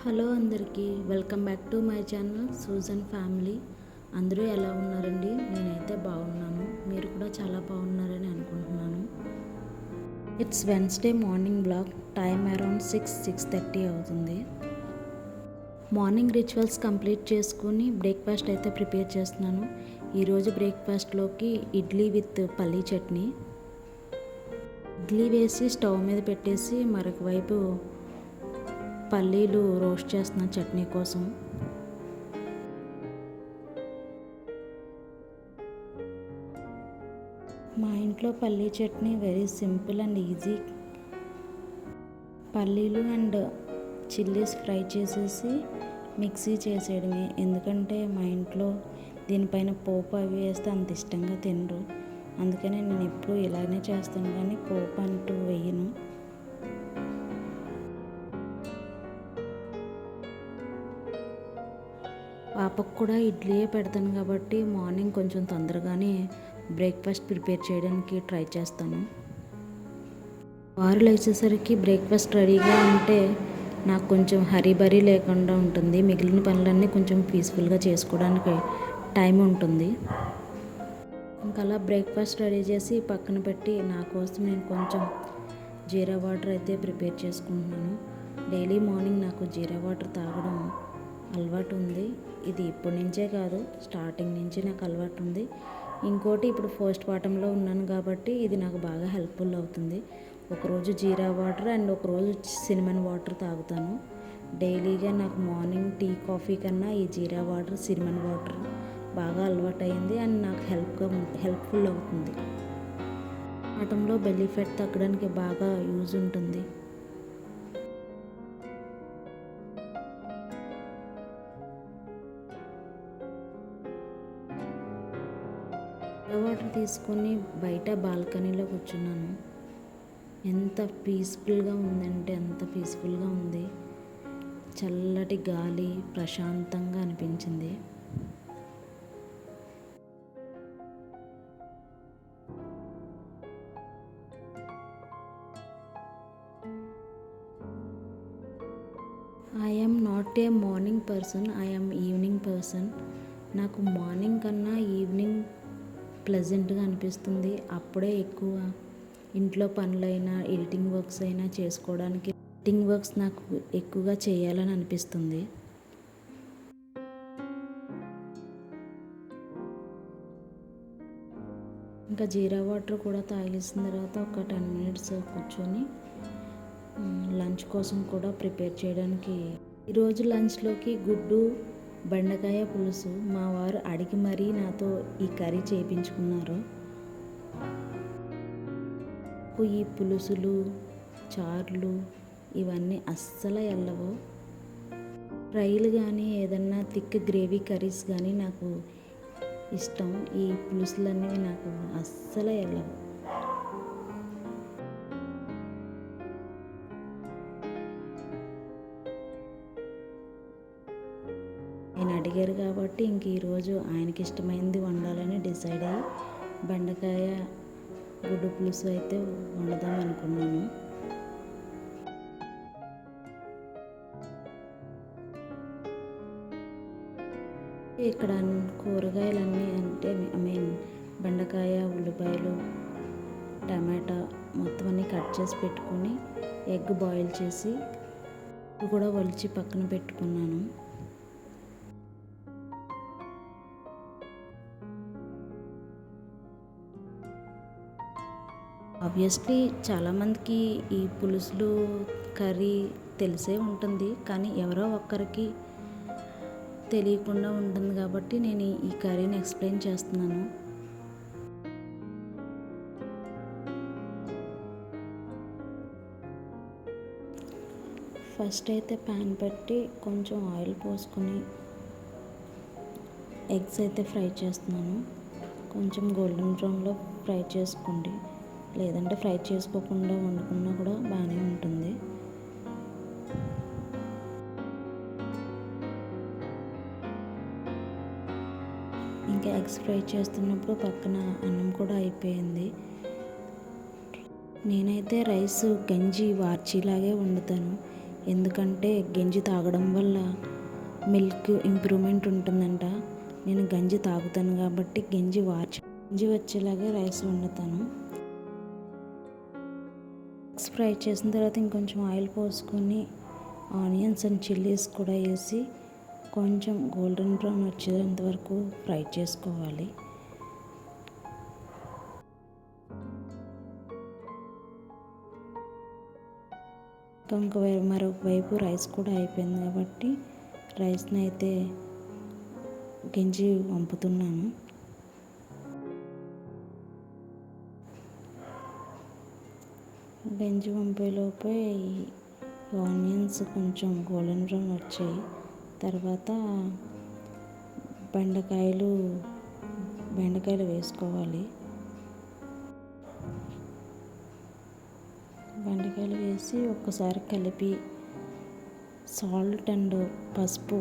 Hello అందరికీ welcome back to my channel Susan family. అందరూ ఎలా ఉన్నారండి? నేనైతే బాగున్నాను. మీరు కూడా చాలా బాగున్నారని అనుకుంటున్నాను. It's Wednesday morning blog. Time around 6:30 అవుతుంది. మార్నింగ్ రిచువల్స్ కంప్లీట్ చేసుకుని బ్రేక్ఫాస్ట్ అయితే ప్రిపేర్ చేస్తున్నాను. ఈరోజు బ్రేక్ఫాస్ట్లోకి ఇడ్లీ విత్ పల్లీ చట్నీ. ఇడ్లీ వేసి స్టవ్ మీద పెట్టేసి మరొక వైపు పల్లీలు రోస్ట్ చేస్తున్న చట్నీ కోసం. మా ఇంట్లో పల్లీ chutney very simple and easy. పల్లీలు అండ్ చిల్లీస్ ఫ్రై చేసేసి మిక్సీ చేసేయడమే. ఎందుకంటే మా ఇంట్లో దీనిపైన పోపు అవి వేస్తే అంత ఇష్టంగా తినరు. అందుకనే నేను ఎప్పుడూ ఇలానే చేస్తాను, కానీ పోపు అంటూ వేయను. పాపకు కూడా ఇడ్లీయే పెడతాను కాబట్టి మార్నింగ్ కొంచెం తొందరగానే బ్రేక్ఫాస్ట్ ప్రిపేర్ చేయడానికి ట్రై చేస్తాను. వారు లేచేసరికి బ్రేక్ఫాస్ట్ రెడీగా ఉంటే నాకు కొంచెం హరీబరీ లేకుండా ఉంటుంది. మిగిలిన పనులన్నీ కొంచెం పీస్ఫుల్గా చేసుకోవడానికి టైం ఉంటుంది. ఇంకా అలా బ్రేక్ఫాస్ట్ రెడీ చేసి పక్కన పెట్టి నా కోసం నేను కొంచెం జీరా వాటర్ అయితే ప్రిపేర్ చేసుకుంటున్నాను. డైలీ మార్నింగ్ నాకు జీరా వాటర్ తాగడం అలవాటు ఉంది. ఇది ఇప్పటి నుంచే కాదు, స్టార్టింగ్ నుంచి నాకు అలవాటు ఉంది. ఇంకోటి ఇప్పుడు పోస్ట్ పార్టంలో ఉన్నాను కాబట్టి ఇది నాకు బాగా హెల్ప్ఫుల్ అవుతుంది. ఒకరోజు జీరా వాటర్ అండ్ ఒకరోజు సినమన్ వాటర్ తాగుతాను. డైలీగా నాకు మార్నింగ్ టీ కాఫీ కన్నా ఈ జీరా వాటర్ సినమన్ వాటర్ బాగా అలవాటు అయింది అండ్ నాకు హెల్ప్ఫుల్ అవుతుంది. పాటంలో బెల్లీ ఫ్యాట్ తగ్గడానికి బాగా యూజ్ ఉంటుంది. వాటర్ తీసుకొని బయట బాల్కనీలో కూర్చున్నాను. ఎంత పీస్ఫుల్గా ఉందంటే అంత పీస్ఫుల్గా ఉంది. చల్లటి గాలి ప్రశాంతంగా అనిపించింది. I am not a morning person, I am evening person. నాకు మార్నింగ్ కన్నా ఈవినింగ్ ప్లెజెంట్గా అనిపిస్తుంది. అప్పుడే ఎక్కువ ఇంట్లో పనులైనా ఎడిటింగ్ వర్క్స్ అయినా చేసుకోవడానికి ఎడిటింగ్ వర్క్స్ నాకు ఎక్కువగా చేయాలని అనిపిస్తుంది. ఇంకా జీరా వాటర్ కూడా తాగేసిన తర్వాత ఒక 10 minutes కూర్చొని లంచ్ కోసం కూడా ప్రిపేర్ చేయడానికి. ఈరోజు లంచ్లోకి గుడ్డు బెండకాయ పులుసు. మా వారు అడిగి మరీ నాతో ఈ కర్రీ చేయించుకున్నారు. ఈ పులుసులు చారులు ఇవన్నీ అస్సలు వెళ్ళవు. ఫ్రైలు కానీ ఏదన్నా థిక్ గ్రేవీ కర్రీస్ కానీ నాకు ఇష్టం. ఈ పులుసులు అనేవి నాకు అస్సలు వెళ్ళవు. ఆయన అడిగారు కాబట్టి ఇంక ఈరోజు ఆయనకి ఇష్టమైనది వండాలని డిసైడ్ అయ్యి బెండకాయ గుడ్డు పులుసు అయితే వండుదాం అనుకున్నాను. ఇక్కడ కూరగాయలన్నీ అంటే బెండకాయ, ఉల్లిపాయలు, టమాటా మొత్తం అన్నీ కట్ చేసి పెట్టుకొని ఎగ్ బాయిల్ చేసి కూడా ఒలిచి పక్కన పెట్టుకున్నాను. ఆబ్వియస్లీ చాలామందికి ఈ పులుసులు కర్రీ తెలిసే ఉంటుంది, కానీ ఎవరో ఒక్కరికి తెలియకుండా ఉంటుంది కాబట్టి నేను ఈ కర్రీని ఎక్స్ప్లెయిన్ చేస్తున్నాను. ఫస్ట్ అయితే ప్యాన్ పెట్టి కొంచెం ఆయిల్ పోసుకొని ఎగ్స్ అయితే ఫ్రై చేస్తున్నాను. కొంచెం గోల్డెన్ బ్రౌన్లో ఫ్రై చేసుకోండి, లేదంటే ఫ్రై చేసుకోకుండా వండుకున్నా కూడా బాగానే ఉంటుంది. ఇంకా ఎగ్స్ ఫ్రై చేస్తున్నప్పుడు పక్కన అన్నం కూడా అయిపోయింది. నేనైతే రైస్ గంజి వార్చిలాగే వండుతాను. ఎందుకంటే గంజి తాగడం వల్ల మిల్క్ ఇంప్రూవ్మెంట్ ఉంటుందంట. నేను గంజి తాగుతాను కాబట్టి గంజి వచ్చేలాగే రైస్ వండుతాను. ఎగ్స్ ఫ్రై చేసిన తర్వాత ఇంకొంచెం ఆయిల్ పోసుకొని ఆనియన్స్ అండ్ చిల్లీస్ కూడా వేసి కొంచెం గోల్డెన్ బ్రౌన్ వచ్చేంత వరకు ఫ్రై చేసుకోవాలి. మరొక వైపు రైస్ కూడా అయిపోయింది కాబట్టి రైస్ని అయితే గంజి వంపుతున్నాను. గంజి వంపేలోపే ఈ ఆనియన్స్ కొంచెం గోల్డెన్ బ్రౌన్ వచ్చాయి. తర్వాత బెండకాయలు వేసుకోవాలి. బెండకాయలు వేసి ఒక్కసారి కలిపి సాల్ట్ అండ్ పసుపు,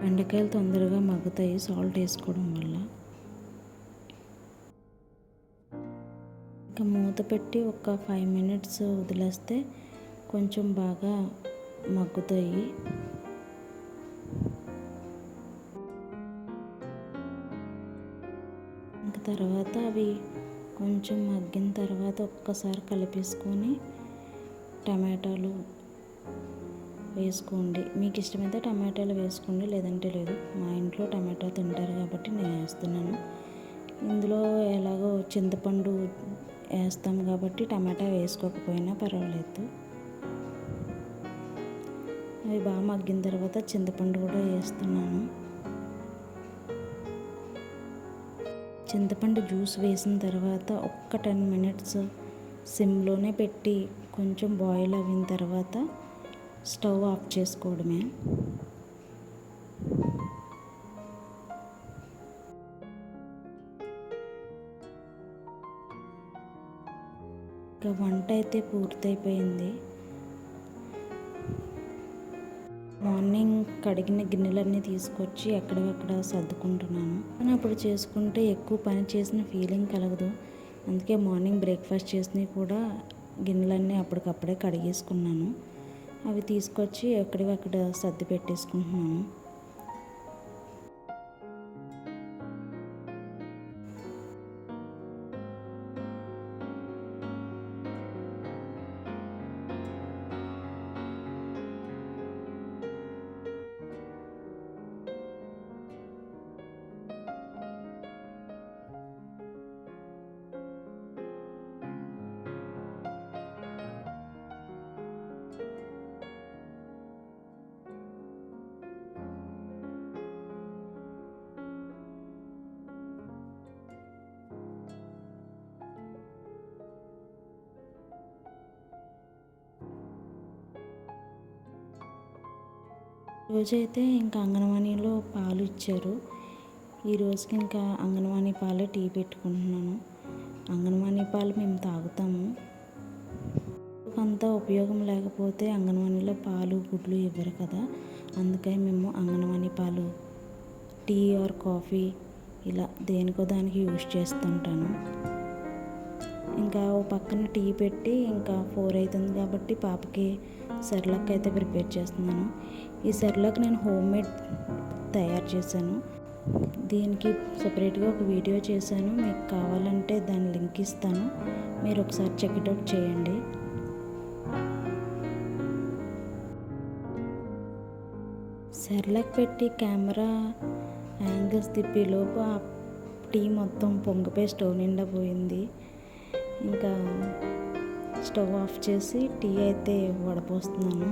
బెండకాయలు తొందరగా మగ్గుతాయి సాల్ట్ వేసుకోవడం వల్ల. ఇంకా మూత పెట్టి ఒక 5 minutes వదిలేస్తే కొంచెం బాగా మగ్గుతాయి. ఇంకా తర్వాత అవి కొంచెం మగ్గిన తర్వాత ఒక్కసారి కలిపేసుకొని టమాటాలు వేసుకోండి. మీకు ఇష్టమైతే టమాటాలు వేసుకోండి, లేదంటే లేదు. మా ఇంట్లో టమాటా తింటారు కాబట్టి నేను వేస్తున్నాను. ఇందులో ఎలాగో చింతపండు వేస్తాం కాబట్టి టమాటా వేసుకోకపోయినా పర్వాలేదు. అవి బాగా మగ్గిన తర్వాత చింతపండు కూడా వేస్తున్నాను. చింతపండు జ్యూస్ వేసిన తర్వాత ఒక్క 10 minutes సిమ్లోనే పెట్టి కొంచెం బాయిల్ అయిన తర్వాత స్టవ్ ఆఫ్ చేసుకోవడమే. ఇంకా వంట అయితే పూర్తయిపోయింది. మార్నింగ్ కడిగిన గిన్నెలన్నీ తీసుకొచ్చి ఎక్కడెక్కడ సర్దుకుంటున్నాను. కానీ అప్పుడు చేసుకుంటే ఎక్కువ పని చేసిన ఫీలింగ్ కలగదు. అందుకే మార్నింగ్ బ్రేక్ఫాస్ట్ చేసినవి కూడా గిన్నెలన్నీ అప్పటికప్పుడే కడిగేసుకున్నాను. అవి తీసుకొచ్చి ఎక్కడివక్కడ సర్ది పెట్టేసుకుంటున్నాను. రోజైతే ఇంకా అంగన్వాడీలో పాలు ఇచ్చారు. ఈ రోజుకి ఇంకా అంగన్వాడీ పాలే టీ పెట్టుకుంటున్నాను. అంగన్వాడీ పాలు మేము తాగుతాము. అంతా ఉపయోగం లేకపోతే అంగన్వాడీలో పాలు గుడ్లు ఇవ్వరు కదా, అందుకని మేము అంగన్వాడీ పాలు టీ ఆర్ కాఫీ ఇలా దేనికో దానికి యూజ్ చేస్తుంటాను. ఇంకా ఓ పక్కన టీ పెట్టి ఇంకా 4 అవుతుంది కాబట్టి పాపకి సెర్లాక్ అయితే ప్రిపేర్ చేస్తున్నాను. ఈ సెర్లాక్ నేను హోమ్మేడ్ తయారు చేశాను. దీనికి సపరేట్గా ఒక వీడియో చేశాను. మీకు కావాలంటే దాని లింక్ ఇస్తాను, మీరు ఒకసారి చెక్అవుట్ చేయండి. సెర్లాక్ పెట్టి కెమెరా యాంగిల్స్ తిప్పేలోపు ఆ టీ మొత్తం పొంగిపోయి స్టవ్ నిండా పోయింది. ఇంకా స్టవ్ ఆఫ్ చేసి టీ అయితే వడపోస్తున్నాను.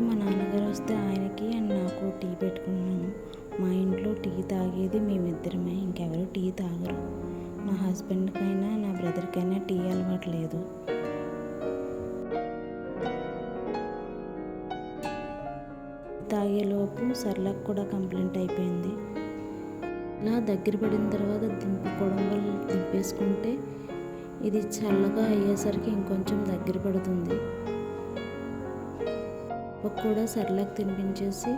మా నాన్నగారు వస్తే ఆయనకి అండ్ నాకు టీ పెట్టుకున్నాను. మా ఇంట్లో టీ తాగేది మేమిద్దరమే, ఇంకెవరు టీ తాగరు. నా హస్బెండ్కైనా నా బ్రదర్కైనా టీ అలవాటు లేదు. తాగేలోపు సెర్లాక్ కూడా కంప్లీట్ అయిపోయింది. ఇలా దగ్గర పడిన తర్వాత దింపేసుకుంటే ఇది చల్లగా అయ్యేసరికి ఇంకొంచెం దగ్గర పడుతుంది. కూడా సెర్లాక్ తినిపించేసి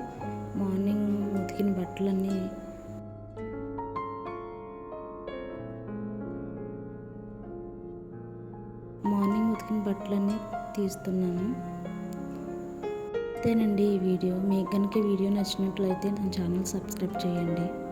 మార్నింగ్ ఉతికిన బట్టలన్నీ మార్నింగ్ ఉతికిన బట్టలన్నీ తీస్తున్నాను. అంతేనండి ఈ వీడియో. మీకు కనుక వీడియో నచ్చినట్లయితే నా ఛానల్ సబ్స్క్రైబ్ చేయండి.